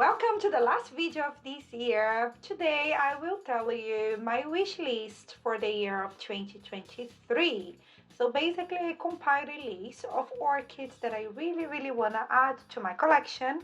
Welcome to the last video of this year. Today I will tell you my wish list for the year of 2023. So basically I compiled a list of orchids that I really want to add to my collection,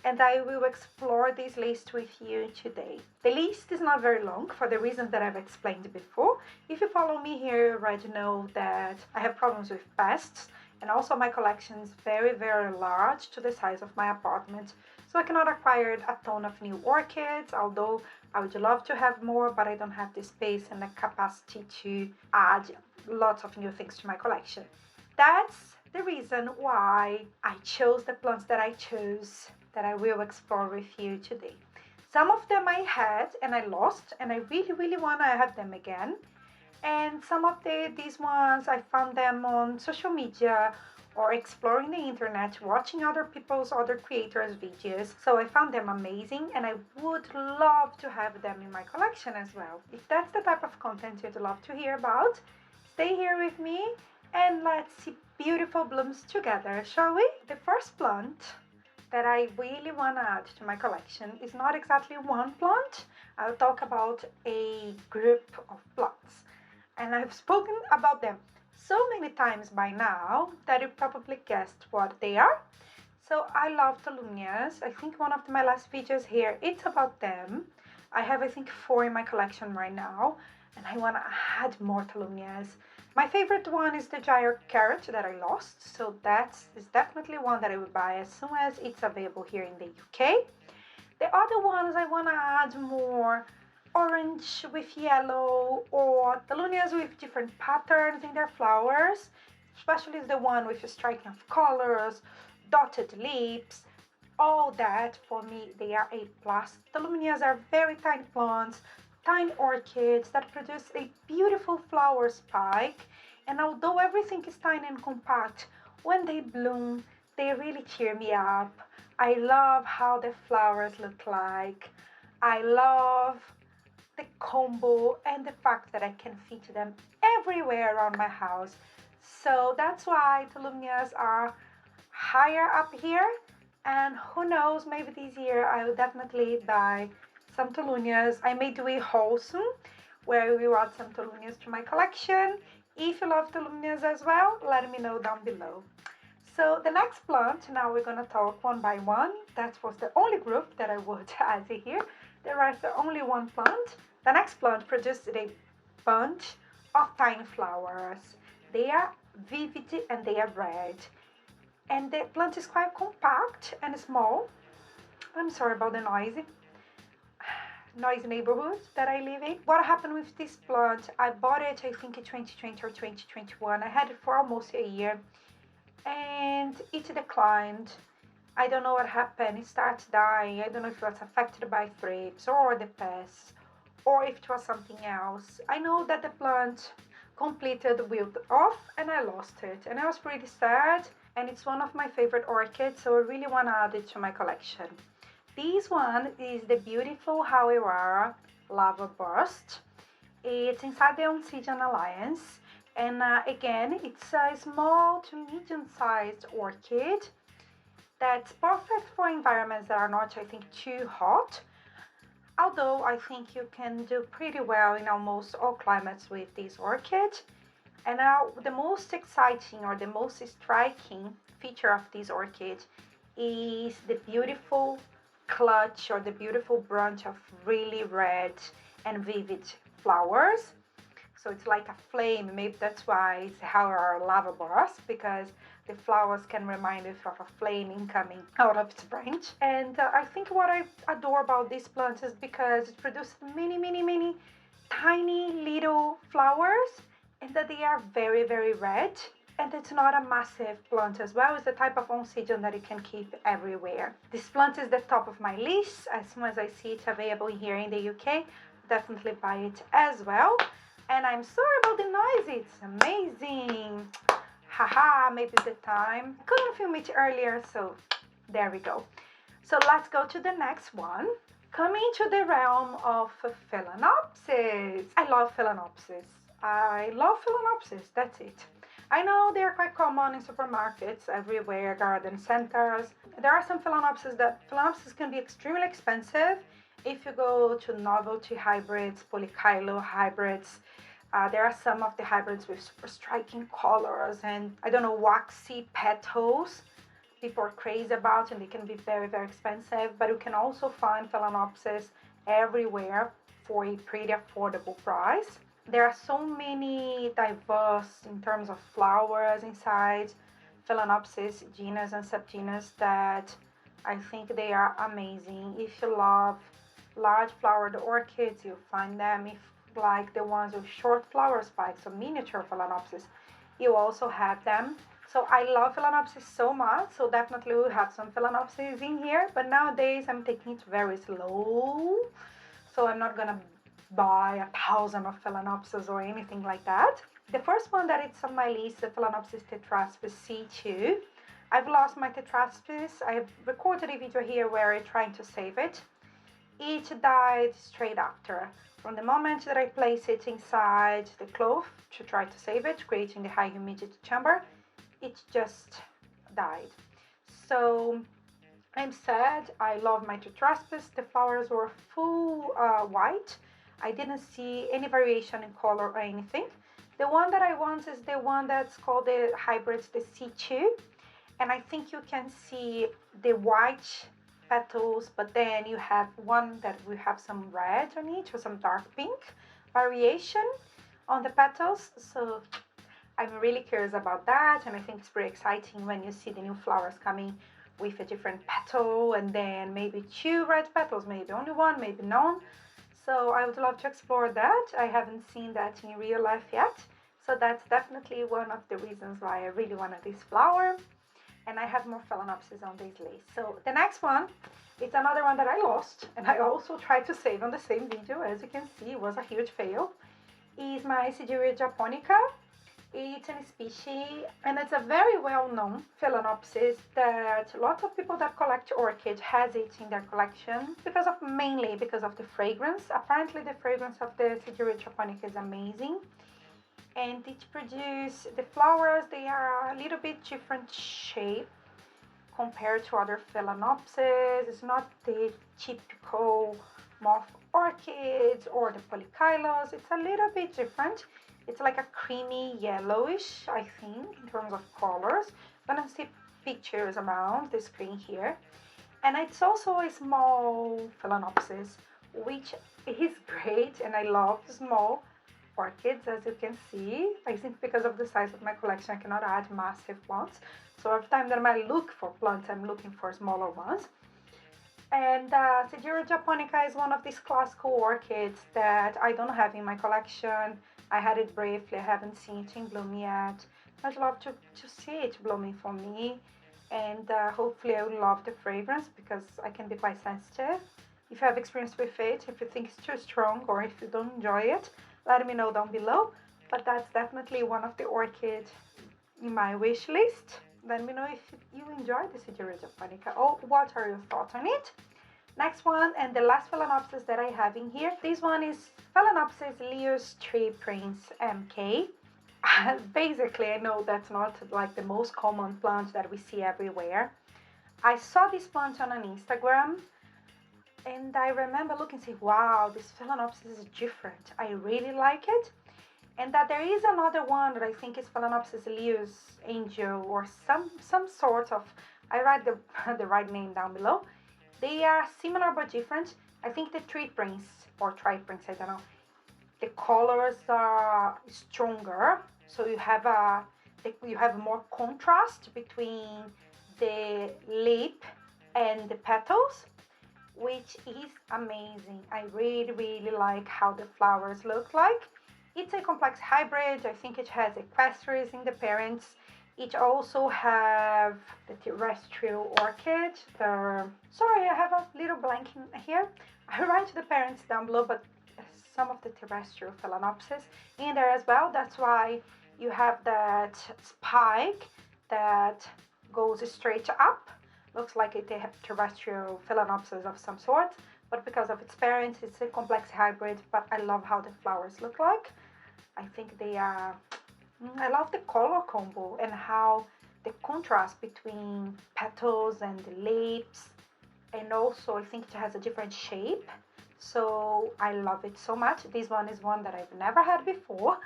and I will explore this list with you today. The list is not very long for the reasons that I've explained before. If you follow me here, you already know that I have problems with pests, and also my collection is very large to the size of my apartment. So I cannot acquire a ton of new orchids, although I would love to have more, but I don't have the space and the capacity to add lots of new things to my collection. That's the reason why I chose the plants that I chose, that I will explore with you today. Some of them I had and I lost, and I really want to have them again. And some of these ones I found them on social media or exploring the internet, watching other creators' videos. So I found them amazing, and I would love to have them in my collection as well. If that's the type of content you'd love to hear about, stay here with me and let's see beautiful blooms together, shall we? The first plant that I really want to add to my collection is not exactly one plant. I'll talk about a group of plants, and I've spoken about them so many times by now that you probably guessed what they are. So I love Tolunias. I think one of my last videos here, it's about them. I have, I think, 4 in my collection right now, and I want to add more Tolunias. My favorite one is the giant carrot that I lost, so that is definitely one that I would buy as soon as it's available here in the UK. The other ones I want to add more orange with yellow, or Thelonias with different patterns in their flowers, especially the one with a striking of colors, dotted leaves, all that. For me, they are a plus. Thelonias are very tiny plants, tiny orchids that produce a beautiful flower spike, and although everything is tiny and compact, when they bloom, they really cheer me up. I love how the flowers look like. I love the combo and the fact that I can fit them everywhere around my house. So that's why Tolunias are higher up here, and who knows, maybe this year I will definitely buy some Tolunias. I may do a haul soon where we will add some Tolunias to my collection. If you love Tolunias as well, let me know down below. So the next plant, now we're gonna talk one by one. That was the only group that I would add here. The rest are only one plant. The next plant produced a bunch of tiny flowers. They are vivid and they are red. And the plant is quite compact and small. I'm sorry about the noisy neighborhood that I live in. What happened with this plant, I bought it I think in 2020 or 2021. I had it for almost a year and it declined. I don't know what happened. It started dying. I don't know if it was affected by thrips or the pests, or if it was something else. I know that the plant completed wilt off and I lost it, and I was pretty sad, and it's one of my favorite orchids, so I really want to add it to my collection. This one is the beautiful Hawaiiara Lava Burst. It's inside the Oncidian Alliance, and again, it's a small to medium-sized orchid that's perfect for environments that are not, I think, too hot. Although I think you can do pretty well in almost all climates with this orchid. And now the most exciting or the most striking feature of this orchid is the beautiful clutch or the beautiful bunch of really red and vivid flowers. So it's like a flame. Maybe that's why it's our lava burst, because the flowers can remind us of a flame coming out of its branch. And I think what I adore about this plant is because it produces many tiny little flowers, and that they are very red. And it's not a massive plant as well. It's the type of oncidium that you can keep everywhere. This plant is the top of my list. As soon as I see it available here in the UK, definitely buy it as well. And I'm sorry about the noise, it's amazing. Haha, maybe it's the time. I couldn't film it earlier, so there we go. So let's go to the next one. Coming to the realm of Phalaenopsis. I love Phalaenopsis. That's it. I know they're quite common in supermarkets everywhere, garden centers. There are some Phalaenopsis can be extremely expensive if you go to novelty hybrids, polykylo hybrids. There are some of the hybrids with super striking colors and I don't know, waxy petals. People are crazy about and they can be very, very expensive. But you can also find Phalaenopsis everywhere for a pretty affordable price. There are so many diverse in terms of flowers inside Phalaenopsis genus and subgenus that I think they are amazing. If you love large flowered orchids, you'll find them. If like the ones with short flower spikes or miniature Phalaenopsis, you also have them. So I love Phalaenopsis so much, so definitely we'll have some Phalaenopsis in here, but nowadays I'm taking it very slow, so I'm not gonna buy 1,000 of Phalaenopsis or anything like that. The first one that it's on my list, the Phalaenopsis tetraspis C2. I've lost my tetraspis. I've recorded a video here where I'm trying to save it. It died straight after. From the moment that I place it inside the cloth to try to save it, creating the high humidity chamber, it just died. So I'm sad. I love my tetraspis. The flowers were full white. I didn't see any variation in color or anything. The one that I want is the one that's called the hybrids, the C2. And I think you can see the white petals, but then you have one that will have some red on it or some dark pink variation on the petals. So I'm really curious about that, and I think it's pretty exciting when you see the new flowers coming with a different petal and then maybe 2 red petals, maybe only one, maybe none. So I would love to explore that. I haven't seen that in real life yet. So that's definitely one of the reasons why I really wanted this flower. And I have more Phalaenopsis on this list. So the next one, it's another one that I lost and I also tried to save on the same video. As you can see, it was a huge fail. Is my Sidereal japonica. It's a species and it's a very well-known Phalaenopsis that lots of people that collect orchids has it in their collection mainly because of the fragrance. Apparently the fragrance of the Sidereal japonica is amazing, and it produces the flowers. They are a little bit different shape compared to other Phalaenopsis. It's not the typical moth orchids or the polykylos. It's a little bit different. It's like a creamy yellowish, I think, in terms of colors. I'm gonna see pictures around the screen here. And it's also a small Phalaenopsis, which is great, and I love small orchids, as you can see. I think because of the size of my collection, I cannot add massive ones. So every time that I look for plants, I'm looking for smaller ones. And Sidereal japonica is one of these classical orchids that I don't have in my collection. I had it briefly, I haven't seen it in bloom yet. I'd love to see it blooming for me, and hopefully I will love the fragrance because I can be quite sensitive. If you have experience with it, if you think it's too strong or if you don't enjoy it, let me know down below. But that's definitely one of the orchids in my wish list. Let me know if you enjoy the Sidereal japonica or what are your thoughts on it. Next one, and the last Phalaenopsis that I have in here, this one is Phalaenopsis Leo's Tree Prince MK. Basically, I know that's not like the most common plant that we see everywhere. I saw this plant on an Instagram and I remember looking and saying, wow, this Phalaenopsis is different. I really like it. And that there is another one that I think is Phalaenopsis Leo's Angel or some sort of, I write the right name down below. They are similar but different. I think the Tree Prince or Tri Prince, I don't know, the colors are stronger, so you have more contrast between the lip and the petals, which is amazing. I really like how the flowers look like. It's a complex hybrid. I think it has equestris in the parents. It also have the terrestrial orchid. Sorry, I have a little blank in here. I write the parents down below, but some of the terrestrial Phalaenopsis in there as well. That's why you have that spike that goes straight up. Looks like a terrestrial Phalaenopsis of some sort, but because of its parents, it's a complex hybrid. But I love how the flowers look like. I think they are I love the color combo and how the contrast between petals and the leaves, and also I think it has a different shape. So I love it so much. This one is one that I've never had before.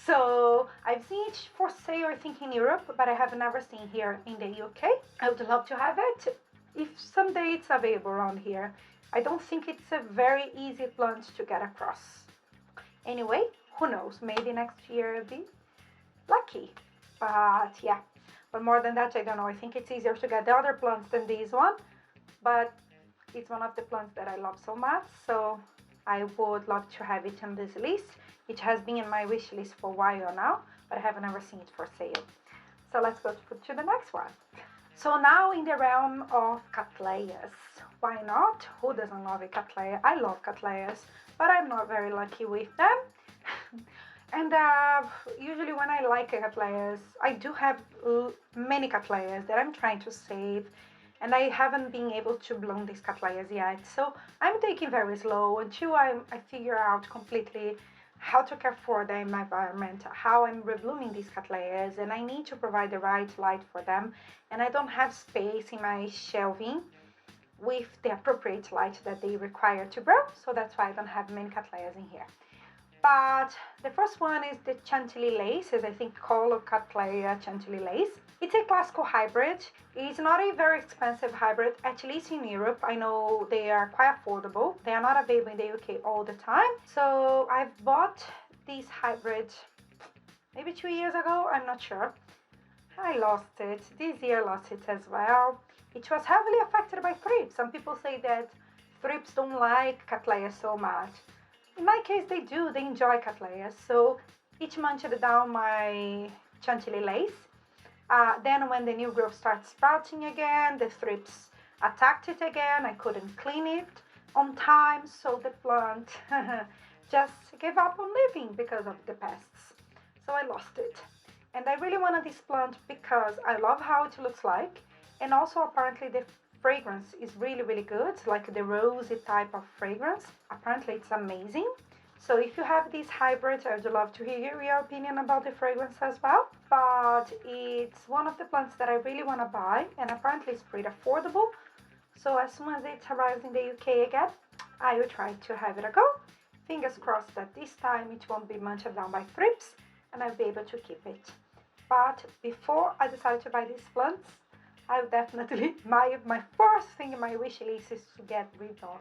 So I've seen it for sale, I think, in Europe, but I have never seen here in the UK. I would love to have it if someday it's available around here. I don't think it's a very easy plant to get across. Anyway, who knows? Maybe next year I'll be lucky. But yeah, but more than that, I don't know. I think it's easier to get the other plants than this one, but it's one of the plants that I love so much, so I would love to have it on this list. It has been in my wish list for a while now, but I have never seen it for sale. So let's go to the next one. So now in the realm of cattleyas, why not? Who doesn't love a cattleya? I love cattleyas, but I'm not very lucky with them. And usually when I like cattleyas, I do have many cattleyas that I'm trying to save, and I haven't been able to bloom these cattleyas yet. So I'm taking very slow until I figure out completely how to care for them in my environment, how I'm reblooming these cattleyas, and I need to provide the right light for them, and I don't have space in my shelving with the appropriate light that they require to grow, so that's why I don't have many cattleyas in here. But the first one is the Chantilly lace, as I think called Cattleya Chantilly lace. It's a classical hybrid. It's not a very expensive hybrid, at least in Europe. I know they are quite affordable. They are not available in the UK all the time. So I've bought this hybrid maybe 2 years ago, I'm not sure. I lost it. This year lost it as well. It was heavily affected by thrips. Some people say that thrips don't like Cattleya so much. In my case, they do. They enjoy cattleyas. So it munched down my Chantilly lace. Then when the new growth starts sprouting again, the thrips attacked it again. I couldn't clean it on time, so the plant just gave up on living because of the pests. So I lost it. And I really wanted this plant because I love how it looks like. And also apparently the fragrance is really, really good, like the rosy type of fragrance. Apparently it's amazing. So if you have this hybrid, I would love to hear your opinion about the fragrance as well. But it's one of the plants that I really want to buy, and apparently it's pretty affordable. So as soon as it arrives in the UK again, I will try to have it a go. Fingers crossed that this time it won't be munched down by thrips and I'll be able to keep it. But before I decide to buy these plants, I will definitely, my first thing in my wish list is to get rid of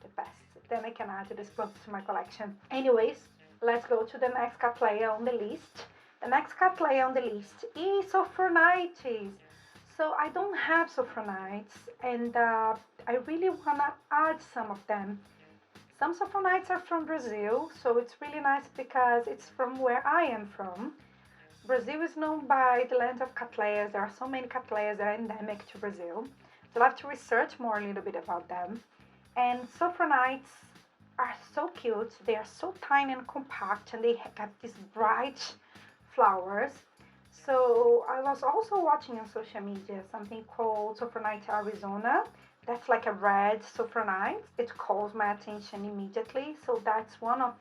the pests. Then I can add this plant to my collection. Anyways, let's go to the next cattleya on the list. The next cattleya on the list is Sophronites. So I don't have Sophronites, and I really want to add some of them. Some Sophronites are from Brazil, so it's really nice because it's from where I am from. Brazil is known by the land of cattleyas. There are so many cattleyas that are endemic to Brazil. So I'll have to research more a little bit about them. And Sophronites are so cute. They are so tiny and compact, and they have these bright flowers. So I was also watching on social media something called Sophronite Arizona. That's like a red Sophronite. It calls my attention immediately. So that's one of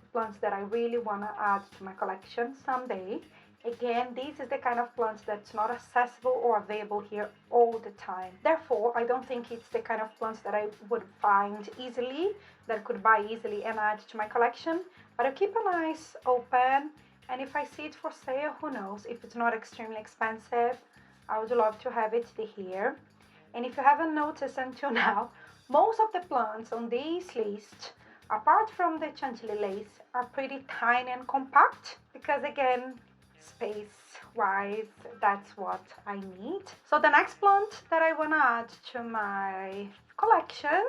the plants that I really want to add to my collection someday. Again, this is the kind of plant that's not accessible or available here all the time. Therefore, I don't think it's the kind of plants that I would find easily, that I could buy easily and add to my collection. But I'll keep an eyes open, and if I see it for sale, who knows? If it's not extremely expensive, I would love to have it here. And if you haven't noticed until now, most of the plants on this list, apart from the Chantilly lace, are pretty tiny and compact because, again, space-wise, that's what I need. So the next plant that I want to add to my collection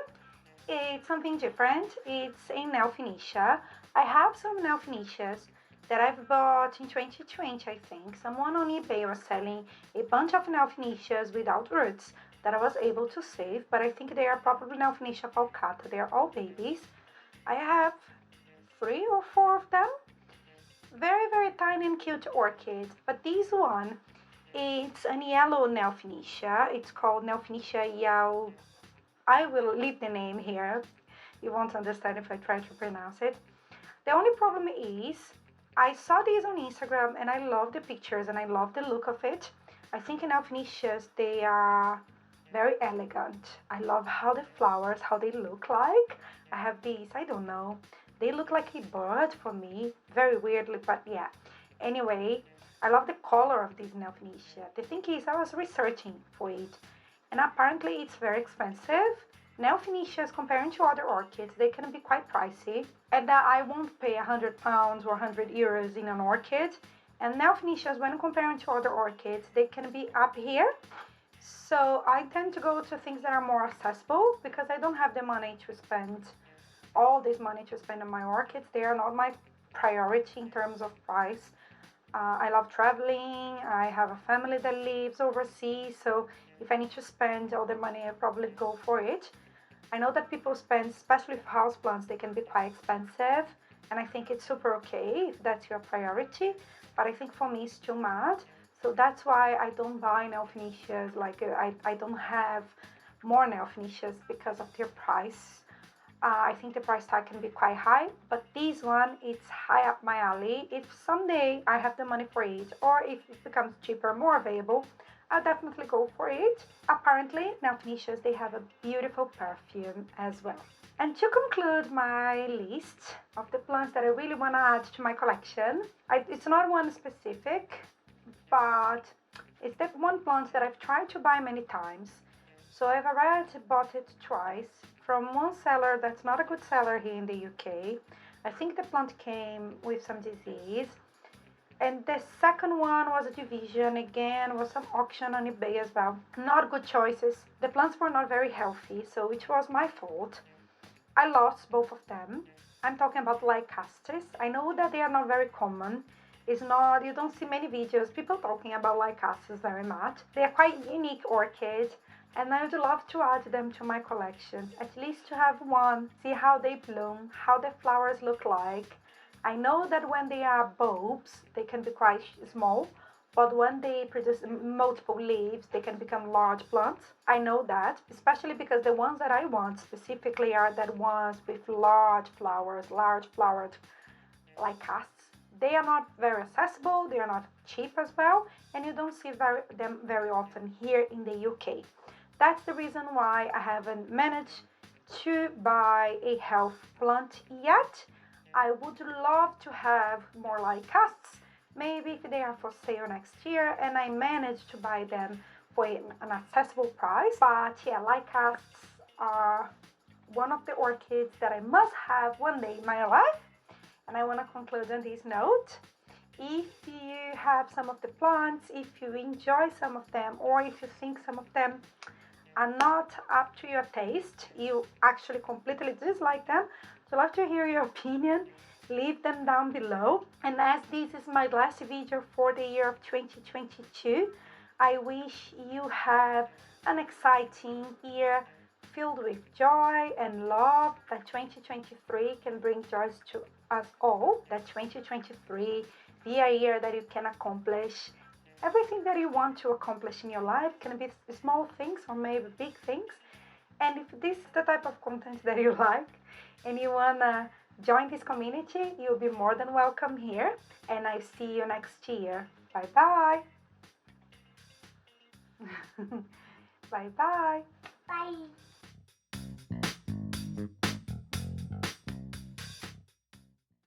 is something different. It's a Nelphinetia. I have some Nelphinetias that I've bought in 2020, I think. Someone on eBay was selling a bunch of Nelphinetias without roots that I was able to save, but I think they are probably Nelphinetia falcata. They are all babies. I have 3 or 4 of them. Very, very tiny and cute orchid, but this one, it's a yellow Nelphinetia. It's called Nelphinetia yao. I will leave the name here. You won't understand if I try to pronounce it. The only problem is I saw these on Instagram and I love the pictures and I love the look of it. I think in Alphanicias they are very elegant. I love how the flowers, how they look like. I have these, I don't know, they look like a bird for me, very weirdly, but yeah. Anyway, I love the color of this Nelphanetia. The thing is, I was researching for it, and apparently it's very expensive. Nelphanesias, comparing to other orchids, they can be quite pricey, and that I won't pay £100 or €100 in an orchid. And Nelphanesias, when comparing to other orchids, they can be up here. So I tend to go to things that are more accessible because I don't have the money to spend all this money to spend on my orchids. They are not my priority in terms of price. I love traveling. I have a family that lives overseas, so if I need to spend all the money, I probably go for it. I know that people spend, especially for houseplants, they can be quite expensive, and I think it's super okay if that's your priority, but I think for me it's too much. So that's why I don't buy Nelphanesias, like I don't have more Nelphanesias because of their price. I think the price tag can be quite high, but this one, it's high up my alley. If someday I have the money for it, or if it becomes cheaper, more available, I'll definitely go for it. Apparently, Nelphanesias, they have a beautiful perfume as well. And to conclude my list of the plants that I really want to add to my collection, it's not one specific, but it's that one plant that I've tried to buy many times. So I've already bought it twice from one seller that's not a good seller here in the UK. I think the plant came with some disease. And the second one was a division, again, was some auction on eBay as well. Not good choices. The plants were not very healthy, so it was my fault. I lost both of them. I'm talking about Lycastis. I know that they are not very common. It's not, you don't see many videos, people talking about Lycastis very much. They are quite unique orchids, and I would love to add them to my collection, at least to have one, see how they bloom, how the flowers look like. I know that when they are bulbs, they can be quite small, but when they produce multiple leaves, they can become large plants. I know that, especially because the ones that I want specifically are that ones with large flowers, large flowered Lycastis. They are not very accessible, they are not cheap as well, and you don't see them very often here in the UK. That's the reason why I haven't managed to buy a health plant yet. I would love to have more Lycastis, maybe if they are for sale next year and I manage to buy them for an accessible price. But yeah, Lycastis are one of the orchids that I must have one day in my life. And I want to conclude on this note. If you have some of the plants, if you enjoy some of them, or if you think some of them are not up to your taste, you actually completely dislike them, so I'd love to hear your opinion. Leave them down below. And as this is my last video for the year of 2022, I wish you have an exciting year filled with joy and love, that 2023 can bring joy to us all, that 2023 be a year that you can accomplish everything that you want to accomplish in your life. Can be small things or maybe big things. And if this is the type of content that you like and you wanna join this community, you'll be more than welcome here. And I see you next year. Bye bye. Bye bye. Bye.